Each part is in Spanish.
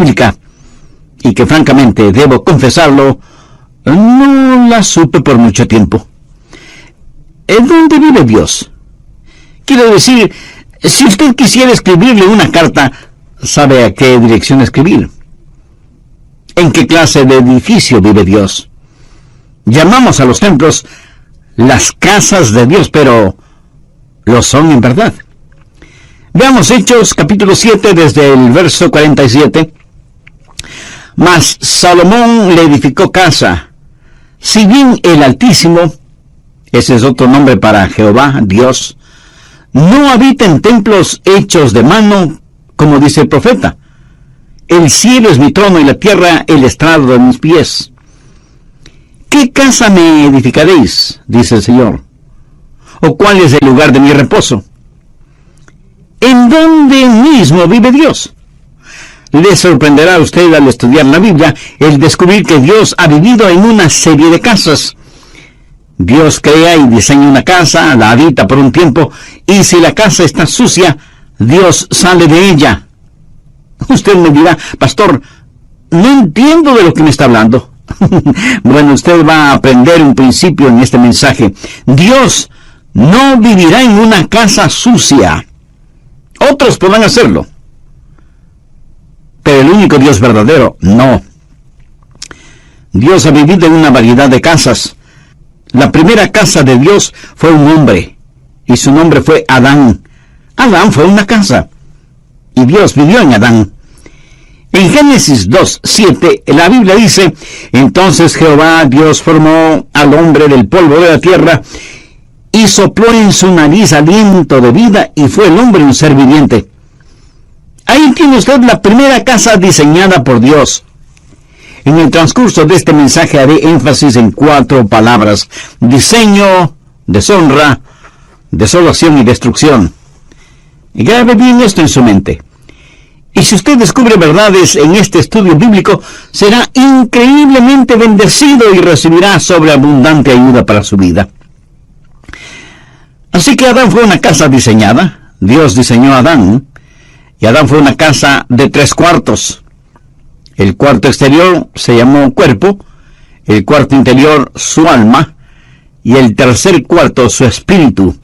bíblica, y que francamente, debo confesarlo, no la supe por mucho tiempo. ¿En dónde vive Dios? Quiero decir, si usted quisiera escribirle una carta, ¿sabe a qué dirección escribir? ¿En qué clase de edificio vive Dios? Llamamos a los templos las casas de Dios, pero ¿lo son en verdad? Veamos Hechos capítulo 7 desde el verso 47. Mas Salomón le edificó casa, si bien el Altísimo, ese es otro nombre para Jehová, Dios, no habita en templos hechos de mano, como dice el profeta. El cielo es mi trono y la tierra el estrado de mis pies. ¿Qué casa me edificaréis?, dice el Señor. ¿O cuál es el lugar de mi reposo? ¿En dónde mismo vive Dios? Le sorprenderá a usted al estudiar la Biblia el descubrir que Dios ha vivido en una serie de casas. Dios crea y diseña una casa, la habita por un tiempo, y si la casa está sucia, Dios sale de ella. Usted me dirá, pastor, no entiendo de lo que me está hablando. Bueno, usted va a aprender un principio en este mensaje. Dios no vivirá en una casa sucia. Otros podrán hacerlo, pero el único Dios verdadero, no. Dios ha vivido en una variedad de casas. La primera casa de Dios fue un hombre, y su nombre fue Adán. Adán fue una casa, y Dios vivió en Adán. En Génesis 2:7, la Biblia dice, entonces Jehová Dios formó al hombre del polvo de la tierra, y sopló en su nariz aliento de vida, y fue el hombre un ser viviente. Ahí tiene usted la primera casa diseñada por Dios. En el transcurso de este mensaje haré énfasis en 4 palabras: diseño, deshonra, desolación y destrucción. Y grabe bien esto en su mente. Y si usted descubre verdades en este estudio bíblico, será increíblemente bendecido y recibirá sobreabundante ayuda para su vida. Así que Adán fue una casa diseñada. Dios diseñó a Adán. Y Adán fue una casa de 3 cuartos. El cuarto exterior se llamó cuerpo, el cuarto interior su alma, y el tercer cuarto su espíritu.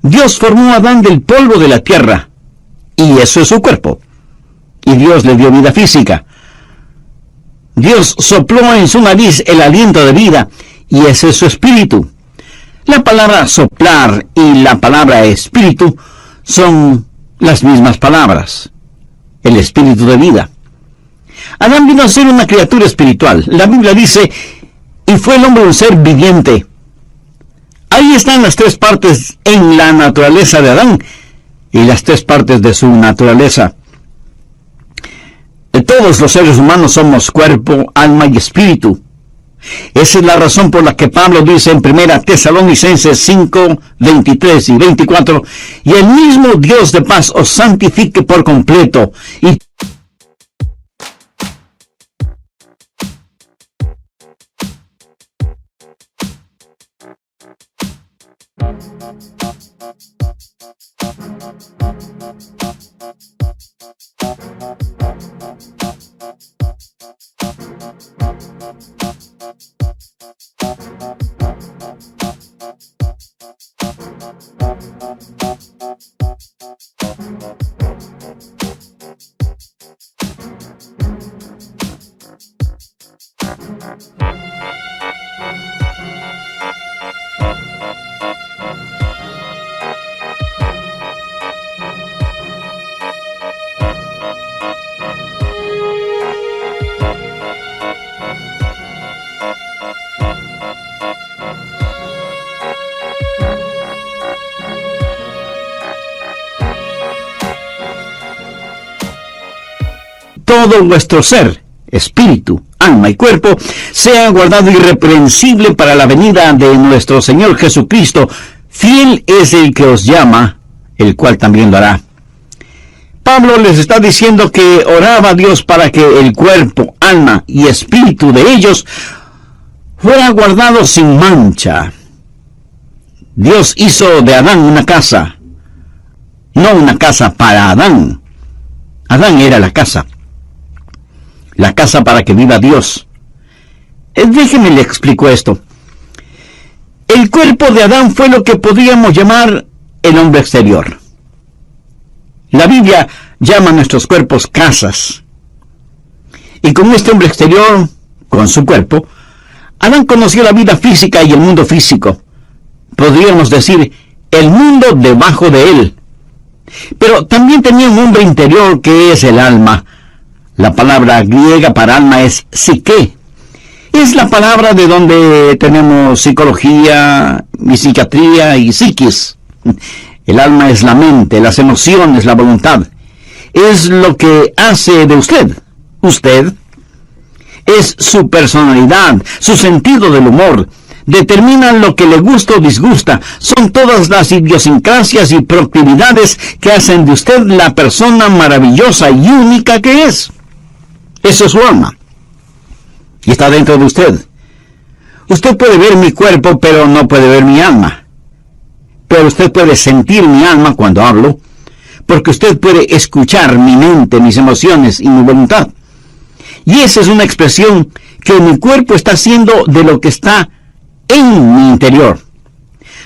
Dios formó a Adán del polvo de la tierra, y eso es su cuerpo. Y Dios le dio vida física. Dios sopló en su nariz el aliento de vida, y ese es su espíritu. La palabra soplar y la palabra espíritu son las mismas palabras. El espíritu de vida. Adán vino a ser una criatura espiritual. La Biblia dice, y fue el hombre un ser viviente. Ahí están las 3 partes en la naturaleza de Adán y las 3 partes de su naturaleza. Todos los seres humanos somos cuerpo, alma y espíritu. Esa es la razón por la que Pablo dice en 1 Tesalonicenses 5, 23 y 24, y el mismo Dios de paz os santifique por completo, y todo vuestro ser, espíritu, alma y cuerpo, sea guardado irreprensible para la venida de nuestro Señor Jesucristo. Fiel es el que os llama, el cual también lo hará. Pablo les está diciendo que oraba a Dios para que el cuerpo, alma y espíritu de ellos fuera guardado sin mancha. Dios hizo de Adán una casa, no una casa para Adán. Adán era la casa. la casa para que viva Dios. Déjeme le explico esto. El cuerpo de Adán fue lo que podríamos llamar el hombre exterior. La Biblia llama a nuestros cuerpos casas. Y con este hombre exterior, con su cuerpo, Adán conoció la vida física y el mundo físico. Podríamos decir, el mundo debajo de él. Pero también tenía un hombre interior que es el alma. La palabra griega para alma es psique. Es la palabra de donde tenemos psicología, y psiquiatría y psiquis. El alma es la mente, las emociones, la voluntad. Es lo que hace de usted. Usted es su personalidad, su sentido del humor. Determinan lo que le gusta o disgusta. Son todas las idiosincrasias y proclividades que hacen de usted la persona maravillosa y única que es. Eso es su alma. Y está dentro de usted. Usted puede ver mi cuerpo, pero no puede ver mi alma. Pero usted puede sentir mi alma cuando hablo, porque usted puede escuchar mi mente, mis emociones y mi voluntad. Y esa es una expresión que mi cuerpo está haciendo de lo que está en mi interior.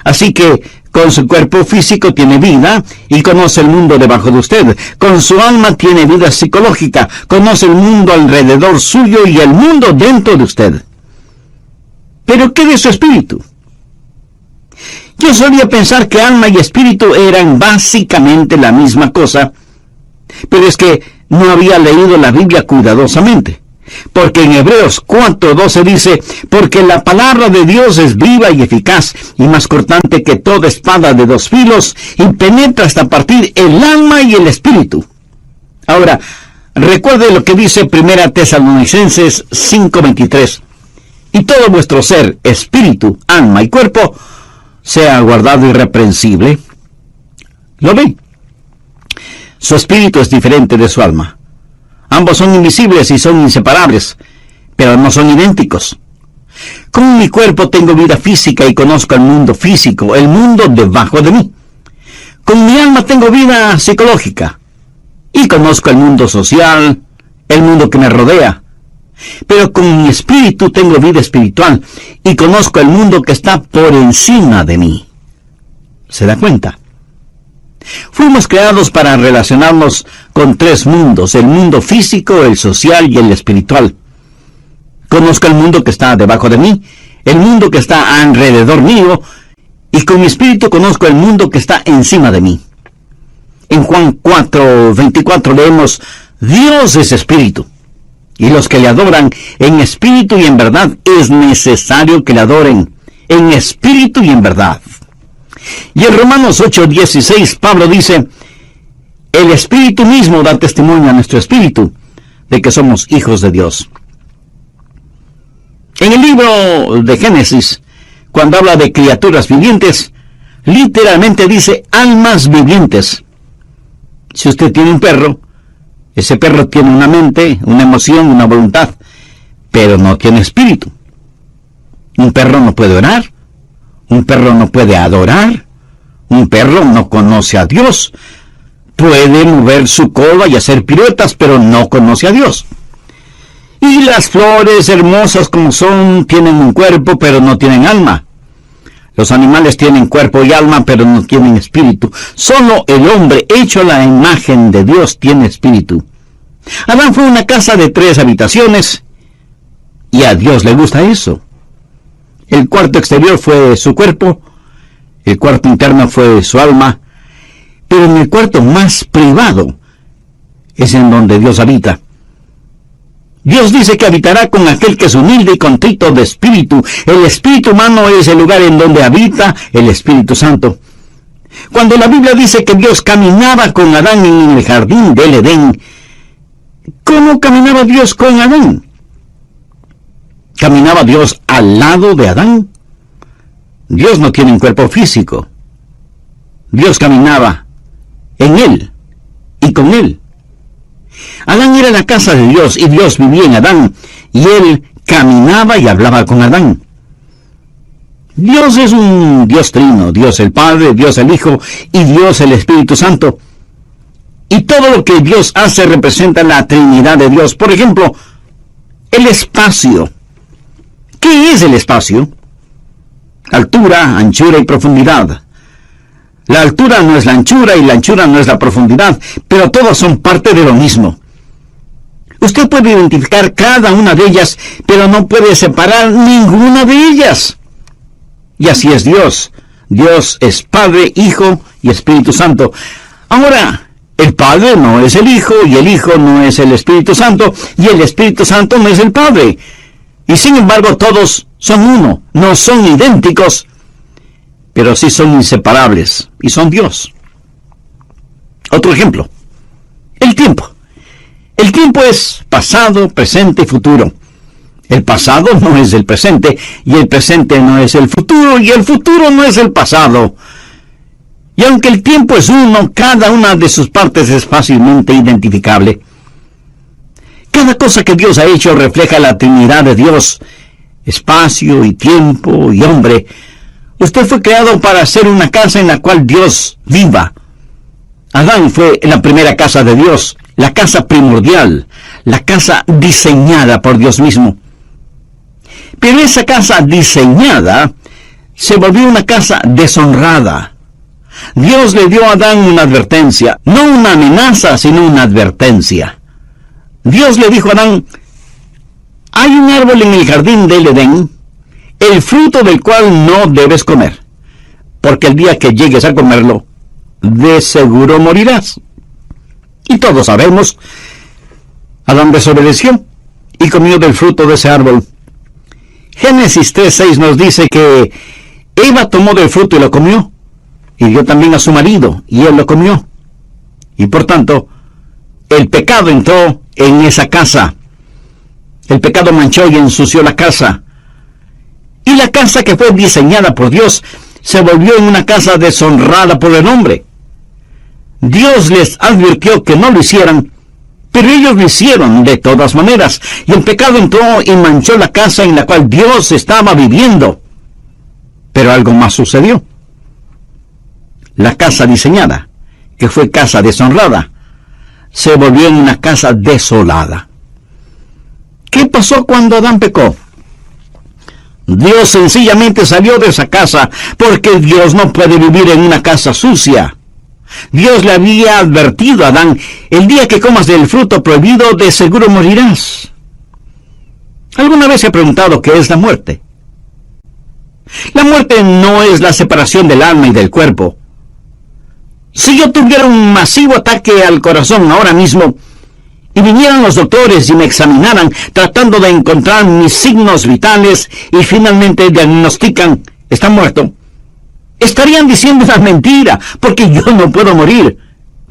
Así que con su cuerpo físico tiene vida y conoce el mundo debajo de usted. Con su alma tiene vida psicológica, conoce el mundo alrededor suyo y el mundo dentro de usted. ¿Pero qué de su espíritu? Yo solía pensar que alma y espíritu eran básicamente la misma cosa, pero es que no había leído la Biblia cuidadosamente. Porque en Hebreos 4:12 dice, porque la palabra de Dios es viva y eficaz, y más cortante que toda espada de dos filos, y penetra hasta partir el alma y el espíritu. Ahora, recuerde lo que dice 1 Tesalonicenses 5:23, y todo vuestro ser, espíritu, alma y cuerpo, sea guardado irreprensible. ¿Lo ve? Su espíritu es diferente de su alma. Ambos son invisibles y son inseparables, pero no son idénticos. Con mi cuerpo tengo vida física y conozco el mundo físico, el mundo debajo de mí. Con mi alma tengo vida psicológica y conozco el mundo social, el mundo que me rodea. Pero con mi espíritu tengo vida espiritual y conozco el mundo que está por encima de mí. ¿Se da cuenta? Fuimos creados para relacionarnos con tres mundos, el mundo físico, el social y el espiritual. Conozco el mundo que está debajo de mí, el mundo que está alrededor mío, y con mi espíritu conozco el mundo que está encima de mí. En Juan 4:24 leemos, Dios es espíritu, y los que le adoran en espíritu y en verdad es necesario que le adoren en espíritu y en verdad. Y en Romanos 8:16 Pablo dice, el espíritu mismo da testimonio a nuestro espíritu de que somos hijos de Dios. En el libro de Génesis, cuando habla de criaturas vivientes, literalmente dice almas vivientes. Si usted tiene un perro, ese perro tiene una mente, una emoción, una voluntad, pero no tiene espíritu. Un perro no puede orar, un perro no puede adorar, un perro no conoce a Dios. Puede mover su cola y hacer piruetas, pero no conoce a Dios. Y las flores, hermosas como son, tienen un cuerpo, pero no tienen alma. Los animales tienen cuerpo y alma, pero no tienen espíritu. Solo el hombre, hecho a la imagen de Dios, tiene espíritu. Adán fue una casa de 3 habitaciones, y a Dios le gusta eso. El cuarto exterior fue su cuerpo, el cuarto interno fue su alma, pero en el cuarto más privado es en donde Dios habita. Dios dice que habitará con aquel que es humilde y contrito de espíritu. El espíritu humano es el lugar en donde habita el Espíritu Santo. Cuando la Biblia dice que Dios caminaba con Adán en el jardín del Edén, ¿cómo caminaba Dios con Adán? ¿Caminaba Dios al lado de Adán? Dios no tiene un cuerpo físico. Dios caminaba en él y con él. Adán era la casa de Dios y Dios vivía en Adán y él caminaba y hablaba con Adán. Dios es un Dios trino, Dios el Padre, Dios el Hijo y Dios el Espíritu Santo. Y todo lo que Dios hace representa la Trinidad de Dios. Por ejemplo, El espacio. ¿Qué es el espacio? Altura, anchura y profundidad. La altura no es la anchura y la anchura no es la profundidad, pero todas son parte de lo mismo. Usted puede identificar cada una de ellas, pero no puede separar ninguna de ellas. Y así es Dios. Dios es Padre, Hijo y Espíritu Santo. Ahora, el Padre no es el Hijo, y el Hijo no es el Espíritu Santo, y el Espíritu Santo no es el Padre. Y sin embargo, todos son uno, no son idénticos, pero sí son inseparables, y son Dios. Otro ejemplo, el tiempo. El tiempo es pasado, presente y futuro. El pasado no es el presente, y el presente no es el futuro, y el futuro no es el pasado. Y aunque el tiempo es uno, cada una de sus partes es fácilmente identificable. Cada cosa que Dios ha hecho refleja la Trinidad de Dios, espacio y tiempo y hombre. Usted fue creado para hacer una casa en la cual Dios viva. Adán fue la primera casa de Dios, la casa primordial, la casa diseñada por Dios mismo. Pero esa casa diseñada se volvió una casa deshonrada. Dios le dio a Adán una advertencia, no una amenaza, sino una advertencia. Dios le dijo a Adán: hay un árbol en el jardín del Edén, el fruto del cual no debes comer, porque el día que llegues a comerlo, de seguro morirás. Y todos sabemos, Adán desobedeció y comió del fruto de ese árbol. Génesis 3:6 nos dice que Eva tomó del fruto y lo comió, y dio también a su marido, y él lo comió. Y por tanto, el pecado entró en esa casa. El pecado manchó y ensució la casa. Y la casa que fue diseñada por Dios se volvió en una casa deshonrada por el hombre. Dios les advirtió que no lo hicieran, pero ellos lo hicieron de todas maneras. Y el pecado entró y manchó la casa en la cual Dios estaba viviendo. Pero algo más sucedió. La casa diseñada, que fue casa deshonrada, se volvió en una casa desolada. ¿Qué pasó cuando Adán pecó? Dios sencillamente salió de esa casa, porque Dios no puede vivir en una casa sucia. Dios le había advertido a Adán: el día que comas del fruto prohibido, de seguro morirás. ¿Alguna vez se ha preguntado qué es la muerte? La muerte no es la separación del alma y del cuerpo. Si yo tuviera un masivo ataque al corazón ahora mismo, y vinieran los doctores y me examinaran tratando de encontrar mis signos vitales y finalmente diagnostican: está muerto, estarían diciendo una mentira, porque yo no puedo morir.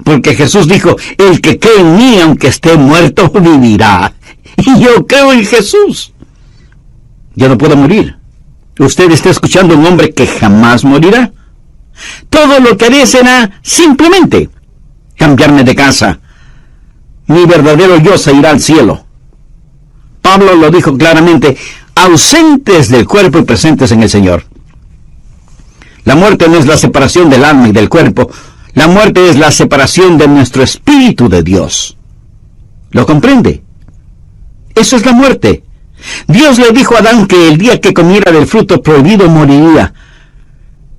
Porque Jesús dijo: el que cree en mí, aunque esté muerto, vivirá. Y yo creo en Jesús. Yo no puedo morir. Usted está escuchando a un hombre que jamás morirá. Todo lo que haré será simplemente cambiarme de casa. Mi verdadero yo se irá al cielo. Pablo lo dijo claramente: ausentes del cuerpo y presentes en el Señor. La muerte no es la separación del alma y del cuerpo. La muerte es la separación de nuestro espíritu de Dios. ¿Lo comprende? Eso es la muerte. Dios le dijo a Adán que el día que comiera del fruto prohibido moriría.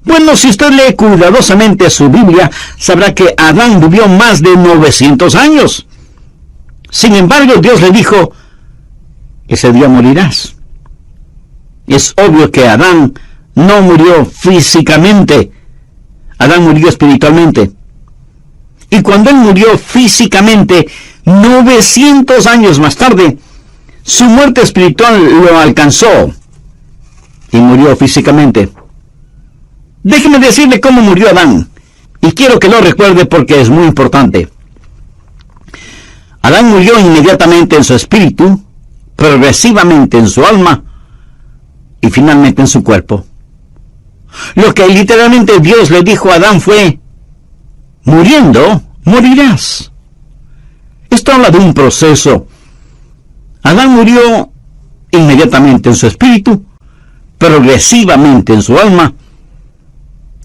Bueno, si usted lee cuidadosamente su Biblia, sabrá que Adán vivió más de 900 años. Sin embargo, Dios le dijo: ese día morirás. Es obvio que Adán no murió físicamente. Adán murió espiritualmente. Y cuando él murió físicamente, 900 años más tarde, su muerte espiritual lo alcanzó y murió físicamente. Déjeme decirle cómo murió Adán, y quiero que lo recuerde porque es muy importante. Adán murió inmediatamente en su espíritu, progresivamente en su alma y finalmente en su cuerpo. Lo que literalmente Dios le dijo a Adán fue: muriendo, morirás. Esto habla de un proceso. Adán murió inmediatamente en su espíritu, progresivamente en su alma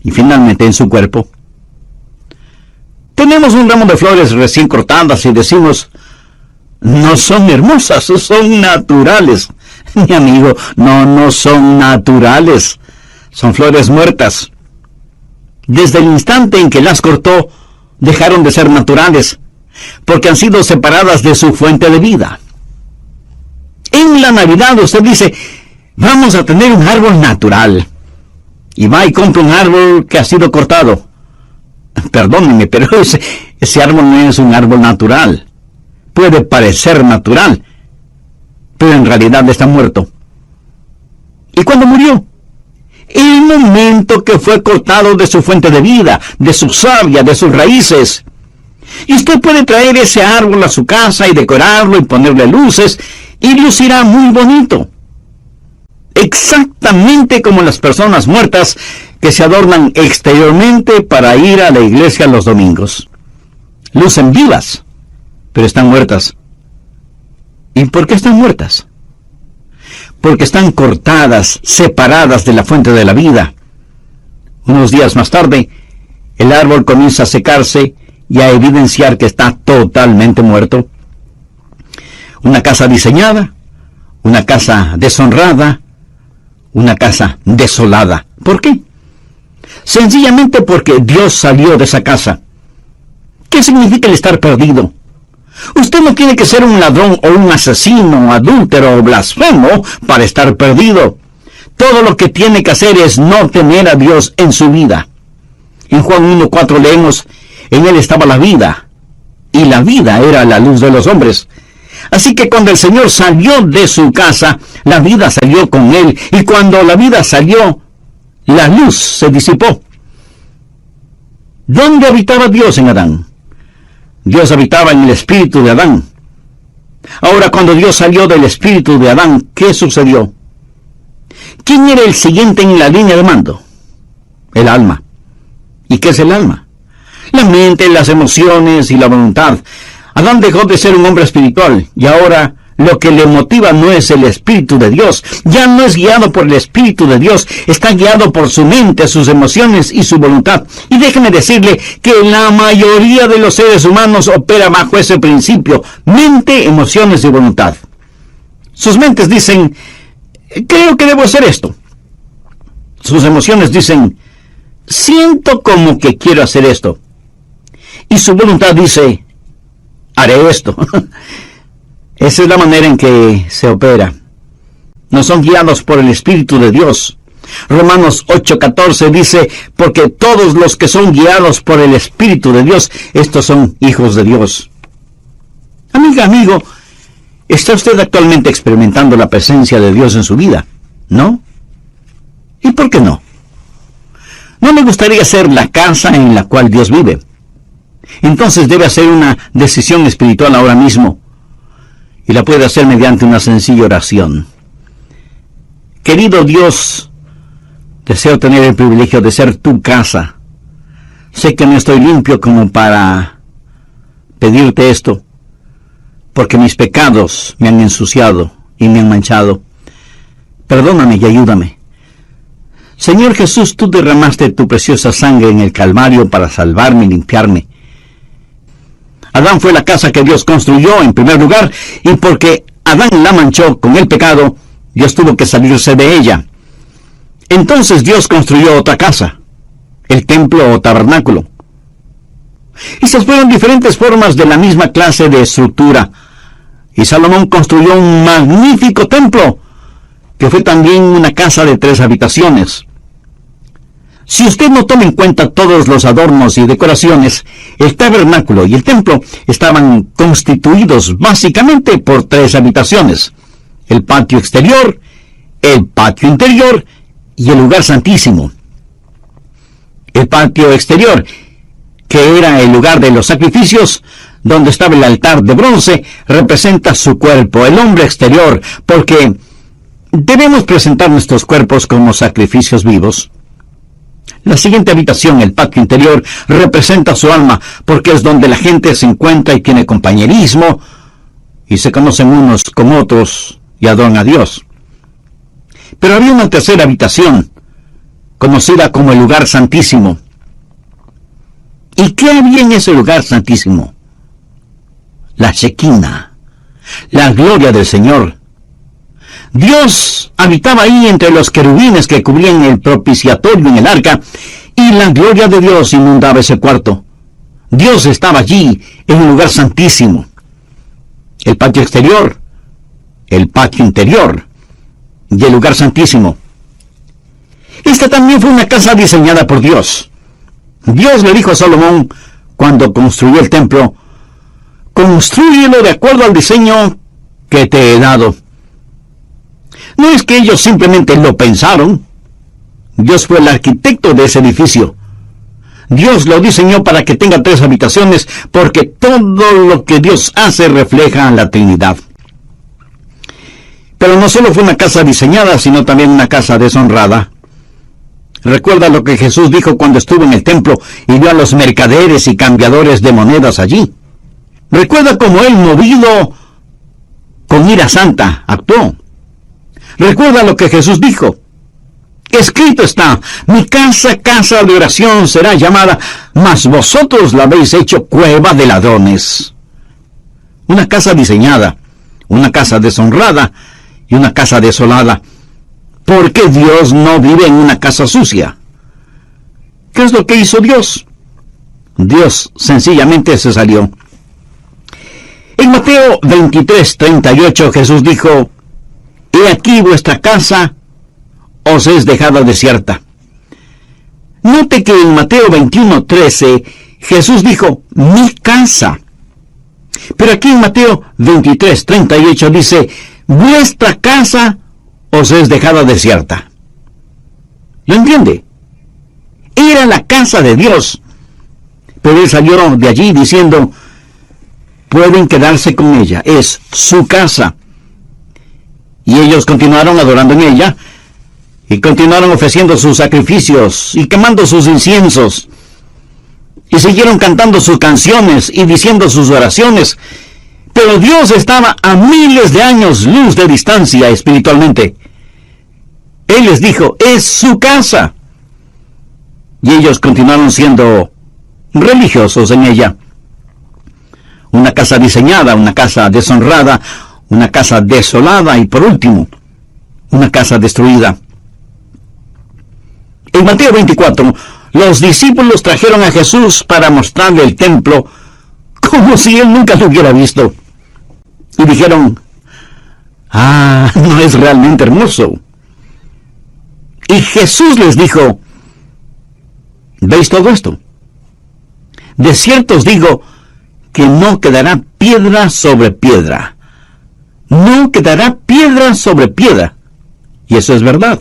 y finalmente en su cuerpo. Tenemos un ramo de flores recién cortadas y decimos: no son hermosas, son naturales. Mi amigo, no son naturales. Son flores muertas. Desde el instante en que las cortó, dejaron de ser naturales, porque han sido separadas de su fuente de vida. En la Navidad usted dice, vamos a tener un árbol natural. Y va y compra un árbol que ha sido cortado. Perdónenme, pero ese árbol no es un árbol natural. Puede parecer natural, pero en realidad está muerto. ¿Y cuándo murió? El momento que fue cortado de su fuente de vida, de su savia, de sus raíces. Y usted puede traer ese árbol a su casa y decorarlo y ponerle luces, y lucirá muy bonito. Exactamente como las personas muertas que se adornan exteriormente para ir a la iglesia los domingos. Lucen vivas, pero están muertas. ¿Y por qué están muertas? Porque están cortadas, separadas de la fuente de la vida. Unos días más tarde, el árbol comienza a secarse y a evidenciar que está totalmente muerto. Una casa diseñada, una casa deshonrada, una casa desolada. ¿Por qué? Sencillamente porque Dios salió de esa casa. ¿Qué significa el estar perdido? Usted no tiene que ser un ladrón o un asesino, adúltero o blasfemo para estar perdido. Todo lo que tiene que hacer es no tener a Dios en su vida. En Juan 1:4 leemos, en él estaba la vida, y la vida era la luz de los hombres. Así que cuando el Señor salió de su casa, la vida salió con él, y cuando la vida salió, la luz se disipó. ¿Dónde habitaba Dios en Adán? Dios habitaba en el espíritu de Adán. Ahora, cuando Dios salió del espíritu de Adán, ¿qué sucedió? ¿Quién era el siguiente en la línea de mando? El alma. ¿Y qué es el alma? La mente, las emociones y la voluntad. Adán dejó de ser un hombre espiritual y ahora lo que le motiva no es el Espíritu de Dios. Ya no es guiado por el Espíritu de Dios, está guiado por su mente, sus emociones y su voluntad. Y déjeme decirle que la mayoría de los seres humanos opera bajo ese principio: mente, emociones y voluntad. Sus mentes dicen, creo que debo hacer esto. Sus emociones dicen, siento como que quiero hacer esto. Y su voluntad dice, haré esto. Esa es la manera en que se opera. No son guiados por el Espíritu de Dios. Romanos 8:14 dice, porque todos los que son guiados por el Espíritu de Dios, estos son hijos de Dios. Amiga, amigo, ¿está usted actualmente experimentando la presencia de Dios en su vida? ¿No? ¿Y por qué no? ¿No le gustaría ser la casa en la cual Dios vive? Entonces debe hacer una decisión espiritual ahora mismo. Y la puede hacer mediante una sencilla oración. Querido Dios, deseo tener el privilegio de ser tu casa. Sé que no estoy limpio como para pedirte esto, porque mis pecados me han ensuciado y me han manchado. Perdóname y ayúdame. Señor Jesús, tú derramaste tu preciosa sangre en el Calvario para salvarme y limpiarme. Adán fue la casa que Dios construyó en primer lugar, y porque Adán la manchó con el pecado, Dios tuvo que salirse de ella. Entonces Dios construyó otra casa, el templo o tabernáculo. Estas fueron diferentes formas de la misma clase de estructura, y Salomón construyó un magnífico templo, que fue también una casa de 3 habitaciones. Si usted no toma en cuenta todos los adornos y decoraciones, el tabernáculo y el templo estaban constituidos básicamente por 3 habitaciones: el patio exterior, el patio interior y el lugar santísimo. El patio exterior, que era el lugar de los sacrificios, donde estaba el altar de bronce, representa su cuerpo, el hombre exterior, porque debemos presentar nuestros cuerpos como sacrificios vivos. La siguiente habitación, el patio interior, representa su alma, porque es donde la gente se encuentra y tiene compañerismo, y se conocen unos con otros y adoran a Dios. Pero había una tercera habitación, conocida como el lugar santísimo. ¿Y qué había en ese lugar santísimo? La Shekinah, la gloria del Señor. Dios habitaba ahí entre los querubines que cubrían el propiciatorio en el arca, y la gloria de Dios inundaba ese cuarto. Dios estaba allí, en un lugar santísimo. El patio exterior, el patio interior y el lugar santísimo. Esta también fue una casa diseñada por Dios. Dios le dijo a Salomón, cuando construyó el templo: «Constrúyelo de acuerdo al diseño que te he dado». No es que ellos simplemente lo pensaron. Dios fue el arquitecto de ese edificio. Dios lo diseñó para que tenga 3 habitaciones, porque todo lo que Dios hace refleja a la Trinidad. Pero no solo fue una casa diseñada, sino también una casa deshonrada. Recuerda lo que Jesús dijo cuando estuvo en el templo y vio a los mercaderes y cambiadores de monedas allí. Recuerda cómo él, movido con ira santa, actuó. Recuerda lo que Jesús dijo: «Escrito está, mi casa, casa de oración será llamada, mas vosotros la habéis hecho cueva de ladrones». Una casa diseñada, una casa deshonrada y una casa desolada. ¿Por qué Dios no vive en una casa sucia? ¿Qué es lo que hizo Dios? Dios sencillamente se salió. En Mateo 23:38 Jesús dijo: «He aquí vuestra casa os es dejada desierta». Note que en Mateo 21:13 Jesús dijo: «mi casa». Pero aquí en Mateo 23:38 dice: «vuestra casa os es dejada desierta». ¿Lo entiende? Era la casa de Dios. Pero él salió de allí diciendo: «pueden quedarse con ella, es su casa». Y ellos continuaron adorando en ella, y continuaron ofreciendo sus sacrificios y quemando sus inciensos, y siguieron cantando sus canciones y diciendo sus oraciones. Pero Dios estaba a miles de años luz de distancia espiritualmente. Él les dijo: «es su casa». Y ellos continuaron siendo religiosos en ella. Una casa diseñada, una casa deshonrada, una casa desolada y, por último, una casa destruida. En Mateo 24, los discípulos trajeron a Jesús para mostrarle el templo como si él nunca lo hubiera visto. Y dijeron: no es realmente hermoso. Y Jesús les dijo: ¿veis todo esto? De cierto os digo que no quedará piedra sobre piedra. No quedará piedra sobre piedra. Y eso es verdad.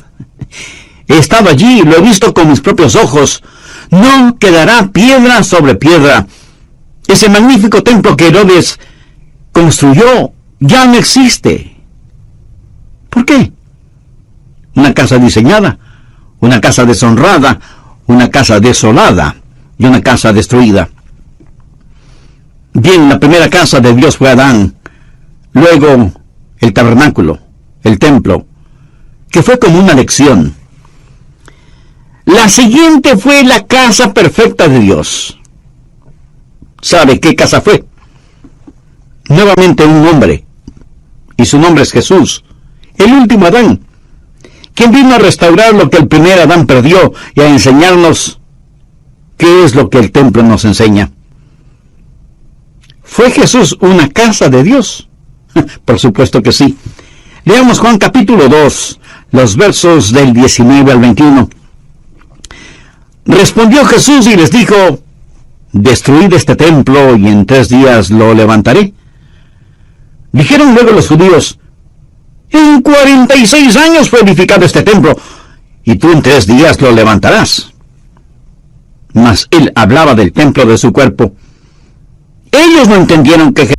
He estado allí, lo he visto con mis propios ojos. No quedará piedra sobre piedra. Ese magnífico templo que Herodes construyó ya no existe. ¿Por qué? Una casa diseñada, una casa deshonrada, una casa desolada y una casa destruida. Bien, la primera casa de Dios fue Adán, luego el tabernáculo, el templo, que fue como una lección. La siguiente fue la casa perfecta de Dios. ¿Sabe qué casa fue? Nuevamente un hombre, y su nombre es Jesús, el último Adán, quien vino a restaurar lo que el primer Adán perdió y a enseñarnos qué es lo que el templo nos enseña. ¿Fue Jesús una casa de Dios? Por supuesto que sí. Leamos Juan capítulo 2, los versos del 19 al 21. Respondió Jesús y les dijo: «Destruid este templo y en 3 días lo levantaré». Dijeron luego los judíos: «En 46 años fue edificado este templo, y tú en 3 días lo levantarás». Mas él hablaba del templo de su cuerpo. Ellos no entendieron que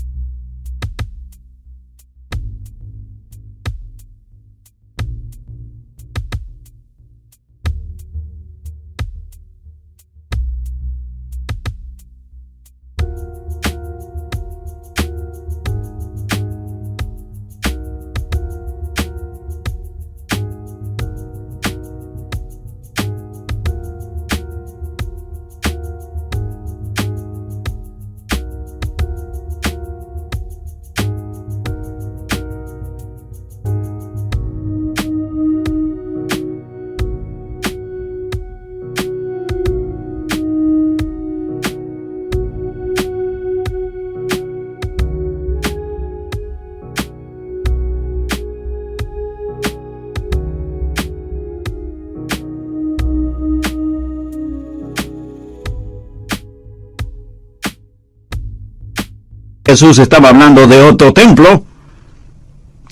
Jesús estaba hablando de otro templo,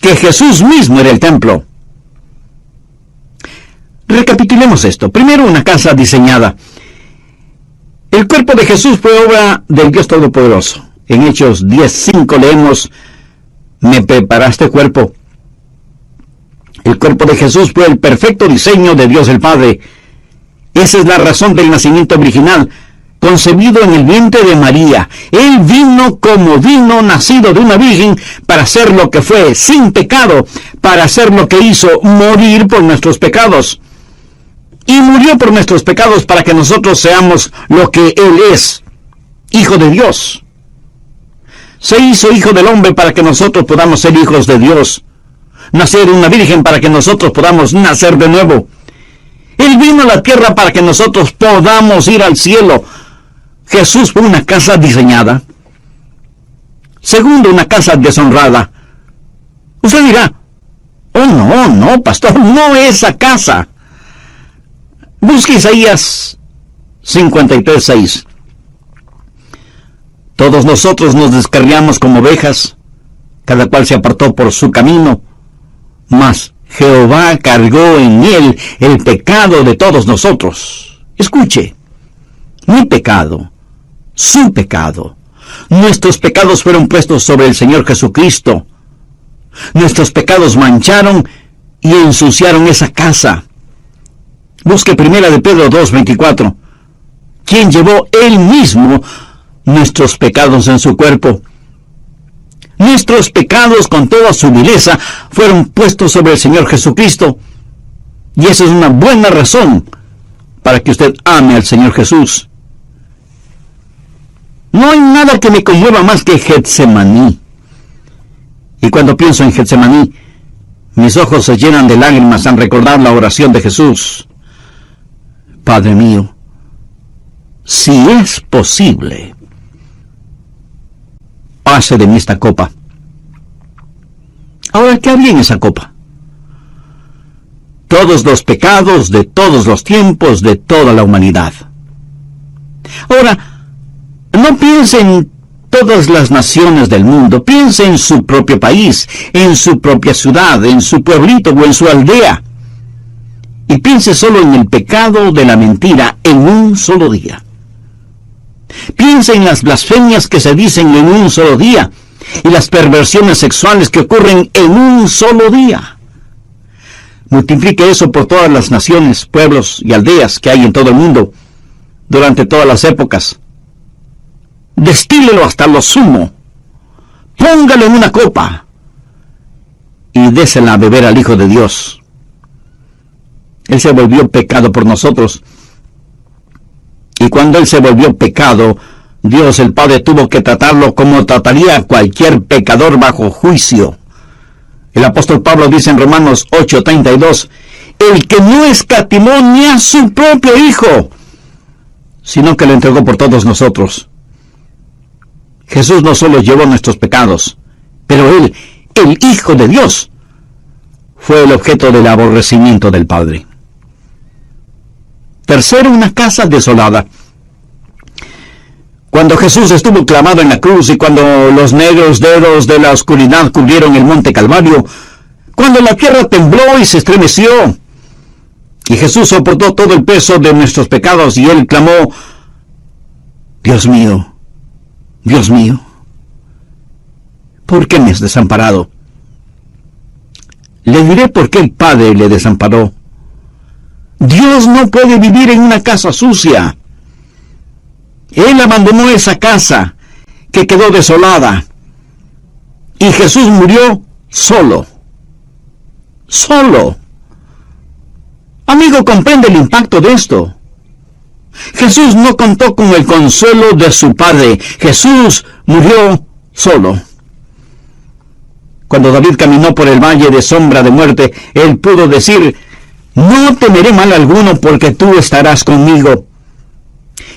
que Jesús mismo era el templo. Recapitulemos esto. Primero, una casa diseñada. El cuerpo de Jesús fue obra del Dios Todopoderoso. En Hechos 10:5 leemos: me preparaste cuerpo. El cuerpo de Jesús fue el perfecto diseño de Dios el Padre. Esa es la razón del nacimiento original, concebido en el vientre de María. Él vino como vino, nacido de una virgen, para ser lo que fue, sin pecado, para hacer lo que hizo, morir por nuestros pecados. Y murió por nuestros pecados para que nosotros seamos lo que Él es, Hijo de Dios. Se hizo Hijo del Hombre para que nosotros podamos ser hijos de Dios. Nacer de una virgen para que nosotros podamos nacer de nuevo. Él vino a la tierra para que nosotros podamos ir al cielo. Jesús fue una casa diseñada. Segundo, una casa deshonrada. Usted dirá: oh no, pastor, no esa casa. Busque Isaías 53:6. Todos nosotros nos descarriamos como ovejas, cada cual se apartó por su camino, mas Jehová cargó en él el pecado de todos nosotros. Escuche, mi pecado, su pecado, nuestros pecados fueron puestos sobre el Señor Jesucristo. Nuestros pecados mancharon y ensuciaron esa casa. Busque 1 de Pedro 2:24, quien llevó él mismo nuestros pecados en su cuerpo. Nuestros pecados con toda su vileza fueron puestos sobre el Señor Jesucristo. Y esa es una buena razón para que usted ame al Señor Jesús. No hay nada que me conmueva más que Getsemaní. Y cuando pienso en Getsemaní, mis ojos se llenan de lágrimas al recordar la oración de Jesús. Padre mío, si es posible, pase de mí esta copa. Ahora, ¿qué había en esa copa? Todos los pecados de todos los tiempos de toda la humanidad. Ahora, no piense en todas las naciones del mundo, piense en su propio país, en su propia ciudad, en su pueblito o en su aldea. Y piense solo en el pecado de la mentira en un solo día. Piense en las blasfemias que se dicen en un solo día y las perversiones sexuales que ocurren en un solo día. Multiplique eso por todas las naciones, pueblos y aldeas que hay en todo el mundo durante todas las épocas. Destílelo hasta lo sumo. Póngalo en una copa y désela a beber al Hijo de Dios. Él se volvió pecado por nosotros. Y cuando Él se volvió pecado, Dios el Padre tuvo que tratarlo como trataría a cualquier pecador bajo juicio. El apóstol Pablo dice en Romanos 8:32, el que no escatimó ni a su propio Hijo, sino que lo entregó por todos nosotros. Jesús no solo llevó nuestros pecados, pero Él, el Hijo de Dios, fue el objeto del aborrecimiento del Padre. Tercero, una casa desolada. Cuando Jesús estuvo clavado en la cruz y cuando los negros dedos de la oscuridad cubrieron el monte Calvario, cuando la tierra tembló y se estremeció, y Jesús soportó todo el peso de nuestros pecados y Él clamó: Dios mío, ¿por qué me has desamparado? Le diré por qué el Padre le desamparó. Dios no puede vivir en una casa sucia. Él abandonó esa casa que quedó desolada. Y Jesús murió solo. Solo. Amigo, comprende el impacto de esto. Jesús no contó con el consuelo de su Padre. Jesús murió solo. Cuando David caminó por el valle de sombra de muerte, él pudo decir: no temeré mal alguno porque tú estarás conmigo.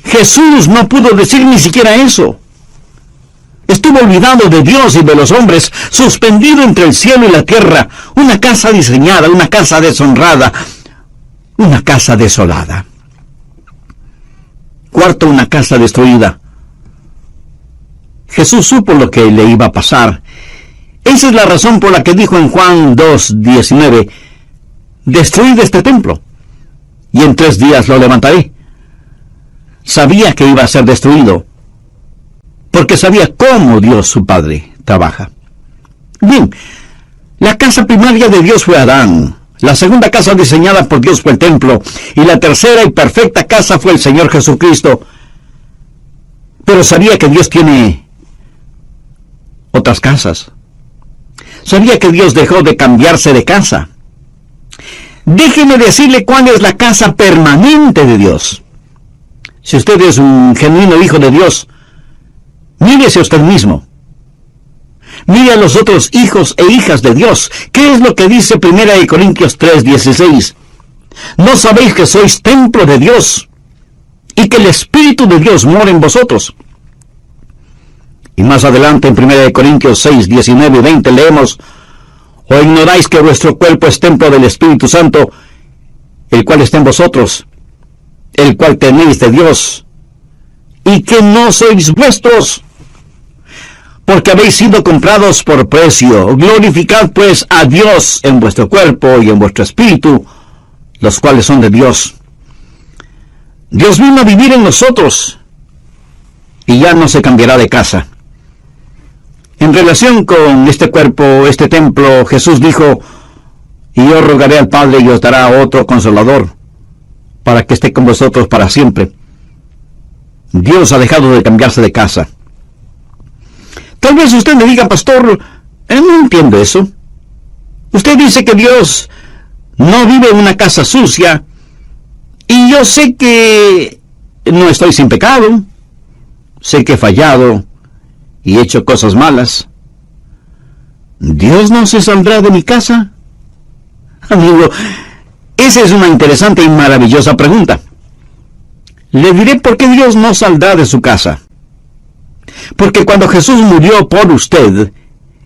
Jesús no pudo decir ni siquiera eso. Estuvo olvidado de Dios y de los hombres, suspendido entre el cielo y la tierra, una casa diseñada, una casa deshonrada, una casa desolada. Cuarto, una casa destruida. Jesús supo lo que le iba a pasar. Esa es la razón por la que dijo en Juan 2:19, destruid este templo, y en 3 días lo levantaré. Sabía que iba a ser destruido, porque sabía cómo Dios su Padre trabaja. Bien, la casa primaria de Dios fue Adán. La segunda casa diseñada por Dios fue el templo, y la tercera y perfecta casa fue el Señor Jesucristo. Pero sabía que Dios tiene otras casas. Sabía que Dios dejó de cambiarse de casa. Déjeme decirle cuál es la casa permanente de Dios. Si usted es un genuino hijo de Dios, mírese a usted mismo. Mire a los otros hijos e hijas de Dios. ¿Qué es lo que dice 1 Corintios 3:16? ¿No sabéis que sois templo de Dios y que el Espíritu de Dios mora en vosotros? Y más adelante en 1 Corintios 6:19 y 20 leemos, ¿o ignoráis que vuestro cuerpo es templo del Espíritu Santo, el cual está en vosotros, el cual tenéis de Dios, y que no sois vuestros? Porque habéis sido comprados por precio. Glorificad pues a Dios en vuestro cuerpo y en vuestro espíritu, los cuales son de Dios. Dios vino a vivir en nosotros, y ya no se cambiará de casa. En relación con este cuerpo, este templo, Jesús dijo, y yo rogaré al Padre y os dará otro Consolador, para que esté con vosotros para siempre. Dios ha dejado de cambiarse de casa. Tal vez usted me diga, pastor, no entiendo eso. Usted dice que Dios no vive en una casa sucia, y yo sé que no estoy sin pecado, sé que he fallado y he hecho cosas malas. ¿Dios no se saldrá de mi casa? Amigo, esa es una interesante y maravillosa pregunta. Le diré por qué Dios no saldrá de su casa. Porque cuando Jesús murió por usted,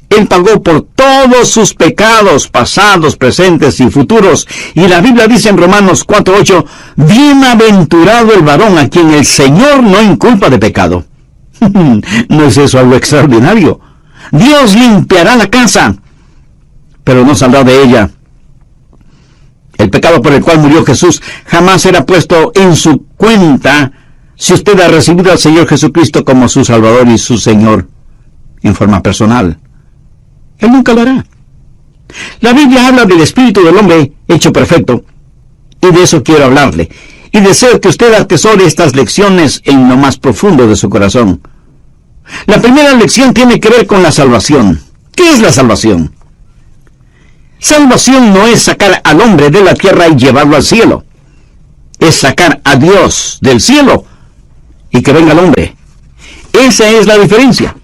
Él pagó por todos sus pecados, pasados, presentes y futuros. Y la Biblia dice en Romanos 4:8, bienaventurado el varón a quien el Señor no inculpa de pecado. ¿No es eso algo extraordinario? Dios limpiará la casa, pero no saldrá de ella. El pecado por el cual murió Jesús jamás será puesto en su cuenta si usted ha recibido al Señor Jesucristo como su Salvador y su Señor en forma personal. Él nunca lo hará. La Biblia habla del espíritu del hombre hecho perfecto, y de eso quiero hablarle. Y deseo que usted atesore estas lecciones en lo más profundo de su corazón. La primera lección tiene que ver con la salvación. ¿Qué es la salvación? Salvación no es sacar al hombre de la tierra y llevarlo al cielo. Es sacar a Dios del cielo y que venga el hombre. Esa es la diferencia.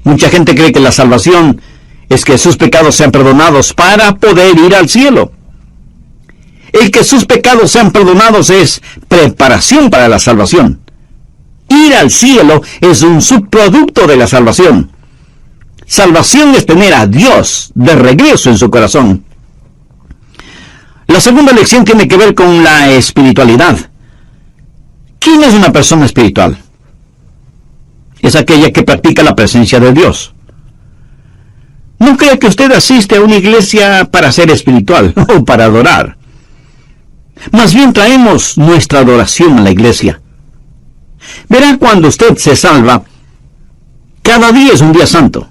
Mucha gente cree que la salvación es que sus pecados sean perdonados para poder ir al cielo. El que sus pecados sean perdonados es preparación para la salvación. Ir al cielo es un subproducto de la salvación. Salvación es tener a Dios de regreso en su corazón. La segunda lección tiene que ver con la espiritualidad. ¿Quién es una persona espiritual? Es aquella que practica la presencia de Dios. No crea que usted asiste a una iglesia para ser espiritual o para adorar. Más bien traemos nuestra adoración a la iglesia. Verá, cuando usted se salva, cada día es un día santo,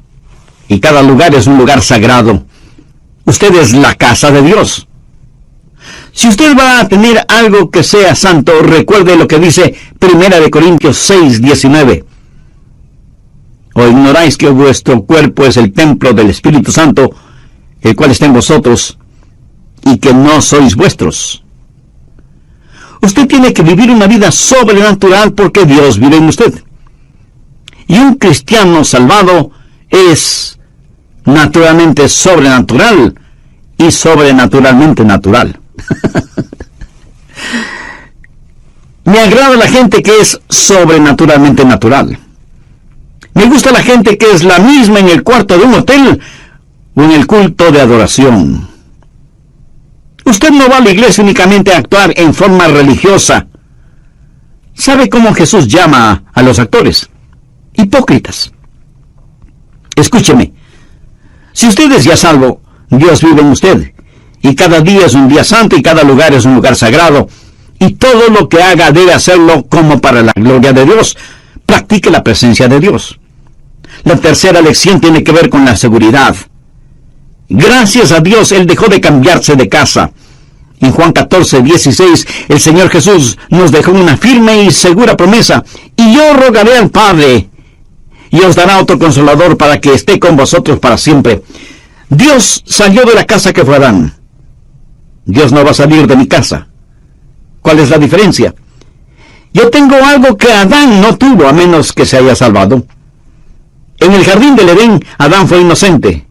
y cada lugar es un lugar sagrado. Usted es la casa de Dios. Si usted va a tener algo que sea santo, recuerde lo que dice 1 Corintios 6:19. ¿O ignoráis que vuestro cuerpo es el templo del Espíritu Santo, el cual está en vosotros, y que no sois vuestros? Usted tiene que vivir una vida sobrenatural porque Dios vive en usted. Y un cristiano salvado es naturalmente sobrenatural y sobrenaturalmente natural. Me agrada la gente que es sobrenaturalmente natural. Me gusta la gente que es la misma en el cuarto de un hotel o en el culto de adoración. Usted no va a la iglesia únicamente a actuar en forma religiosa. ¿Sabe cómo Jesús llama a los actores? Hipócritas. Escúcheme. Si usted es ya salvo, Dios vive en usted. Y cada día es un día santo y cada lugar es un lugar sagrado. Y todo lo que haga debe hacerlo como para la gloria de Dios. Practique la presencia de Dios. La tercera lección tiene que ver con la seguridad. Gracias a Dios, Él dejó de cambiarse de casa. En Juan 14:16, el Señor Jesús nos dejó una firme y segura promesa. Y yo rogaré al Padre, y os dará otro consolador para que esté con vosotros para siempre. Dios salió de la casa que fue Adán. Dios no va a salir de mi casa. ¿Cuál es la diferencia? Yo tengo algo que Adán no tuvo, a menos que se haya salvado. En el jardín del Edén, Adán fue inocente.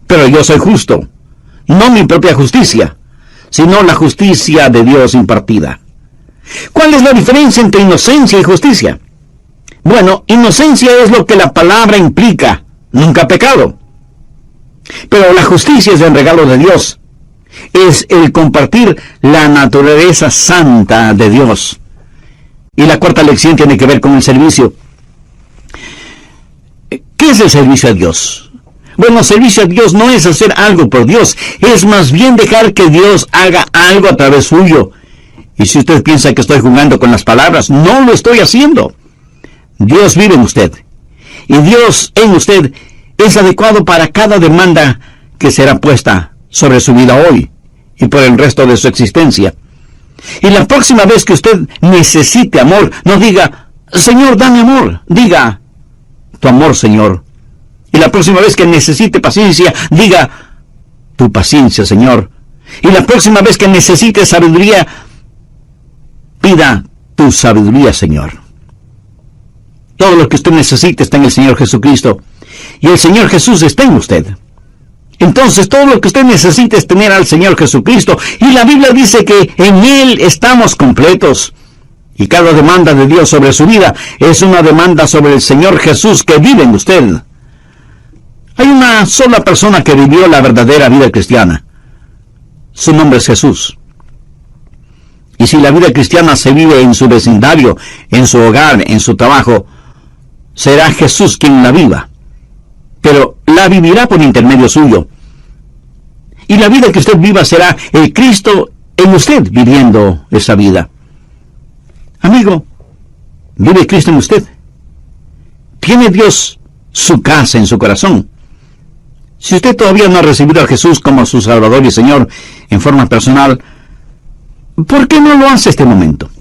Pero yo soy justo. No mi propia justicia, sino la justicia de Dios impartida. ¿Cuál es la diferencia entre inocencia y justicia? Bueno, inocencia es lo que la palabra implica, nunca pecado. Pero la justicia es el regalo de Dios. Es el compartir la naturaleza santa de Dios. Y la cuarta lección tiene que ver con el servicio. ¿Qué es el servicio a Dios? Bueno, servicio a Dios no es hacer algo por Dios, es más bien dejar que Dios haga algo a través suyo. Y si usted piensa que estoy jugando con las palabras, no lo estoy haciendo. Dios vive en usted. Y Dios en usted es adecuado para cada demanda que será puesta sobre su vida hoy y por el resto de su existencia. Y la próxima vez que usted necesite amor, no diga, Señor, dame amor. Diga, tu amor, Señor. Y la próxima vez que necesite paciencia, diga, tu paciencia, Señor. Y la próxima vez que necesite sabiduría, pida tu sabiduría, Señor. Todo lo que usted necesite está en el Señor Jesucristo. Y el Señor Jesús está en usted. Entonces todo lo que usted necesita es tener al Señor Jesucristo. Y la Biblia dice que en Él estamos completos. Y cada demanda de Dios sobre su vida es una demanda sobre el Señor Jesús que vive en usted. Hay una sola persona que vivió la verdadera vida cristiana. Su nombre es Jesús. Y si la vida cristiana se vive en su vecindario, en su hogar, en su trabajo, será Jesús quien la viva. Pero la vivirá por intermedio suyo. Y la vida que usted viva será el Cristo en usted viviendo esa vida. Amigo, ¿vive Cristo en usted? ¿Tiene Dios su casa en su corazón? Si usted todavía no ha recibido a Jesús como su Salvador y Señor en forma personal, ¿por qué no lo hace este momento?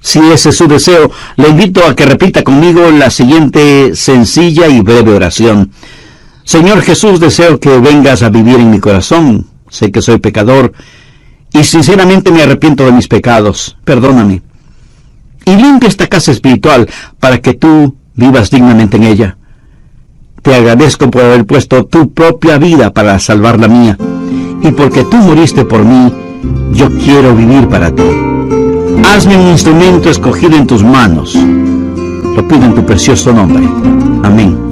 Si ese es su deseo, le invito a que repita conmigo la siguiente sencilla y breve oración. Señor Jesús, deseo que vengas a vivir en mi corazón. Sé que soy pecador y sinceramente me arrepiento de mis pecados. Perdóname. Y limpia esta casa espiritual para que tú vivas dignamente en ella. Te agradezco por haber puesto tu propia vida para salvar la mía. Y porque tú moriste por mí, yo quiero vivir para ti. Hazme un instrumento escogido en tus manos. Lo pido en tu precioso nombre. Amén.